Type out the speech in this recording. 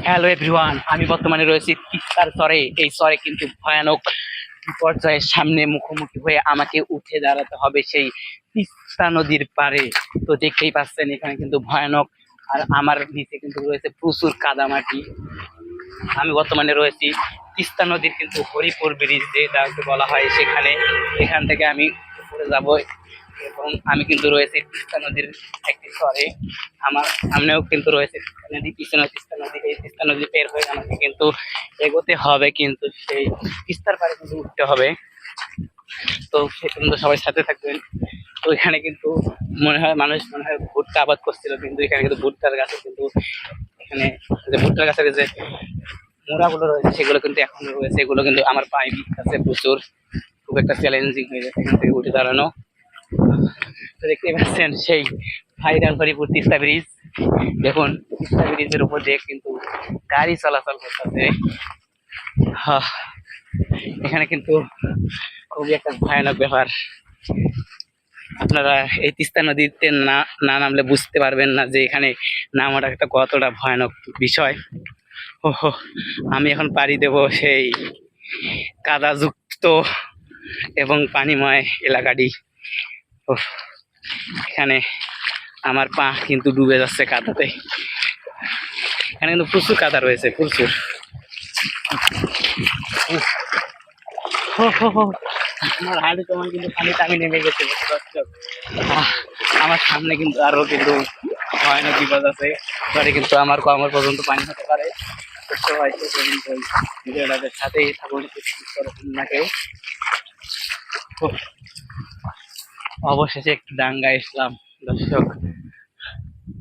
Hello everyone, আমি বর্তমানে রয়েছি তিস্তার চরে। এই চরে কিন্তু ভয়ানক বিপর্যয়ের সামনে মুখোমুখি হয়ে আমাকে উঠে দাঁড়াতে হবে সেই তিস্তা নদীর পাড়ে। তো দেখতেই পাচ্ছেন এখানে কিন্তু ভয়ানক, আর আমার নিচে কিন্তু রয়েছে প্রচুর কাদামাটি। আমি বর্তমানে রয়েছি তিস্তা নদীর কিন্তু হরিপুর ব্রিজ যেটাকে বলা হয় সেখানে। এখান থেকে আমি উপরে যাব এবং আমি কিন্তু রয়েছি তিস্তা নদীর একটি চরে। আমার সামনেও কিন্তু রয়েছে তিস্তা নদী, পিছনেও তিস্তা নদী। এই তিস্তা নদী পের হয়ে আমাকে কিন্তু এগোতে হবে, কিন্তু সেই তিস্তার পাড়ে কিন্তু উঠতে হবে। তো সে পর্যন্ত সবাই সাথে থাকবেন। তো এখানে কিন্তু মানুষ মনে হয় ভুট্টা আবাদ করছিল, কিন্তু এখানে কিন্তু ভুট্টার গাছে কিন্তু এখানে যে ভুট্টার গাছের যে মোড়াগুলো রয়েছে সেগুলো কিন্তু এখনো রয়েছে। এগুলো কিন্তু আমার পায়ে আছে প্রচুর, খুব একটা চ্যালেঞ্জিং হয়ে যাচ্ছে এখান থেকে উঠে দাঁড়ানো। তো দেখতেই পাচ্ছেন সেই ভাইরাল হরিপুর তিস্তা ব্রিজ। দেখুন তিস্তা ব্রিজের উপর দিয়ে কিন্তু গাড়ি চলাচল করতেছে। এখানে কিন্তু খুবই একটা ভয়ানক ব্যাপার। আপনারা এই তিস্তা নদীতে না না নামলে বুঝতে পারবেন না যে এখানে নামাটা একটা কতটা ভয়ানক বিষয়। ওহো, আমি এখন পাড়ি দেব সেই কাদাযুক্ত এবং পানিময় এলাকাটি। এখানে আমার পা কিন্তু ডুবে যাচ্ছে কাদাতে। এখানে কিন্তু প্রচুর কাদা রয়েছে, প্রচুর। আমার হাঁটু তোমার কিন্তু পানি টানি নেমে গেছে। আমার সামনে কিন্তু আরো কিন্তু ভয়ানক বিপদ আছে। পরে কিন্তু আমার কমর পর্যন্ত পানি হতে পারে। হয়তো ভিডিওটাদের সাথেই থাকুন না কেউ। অবশেষে একটু ডাঙ্গা ইসলাম দর্শক।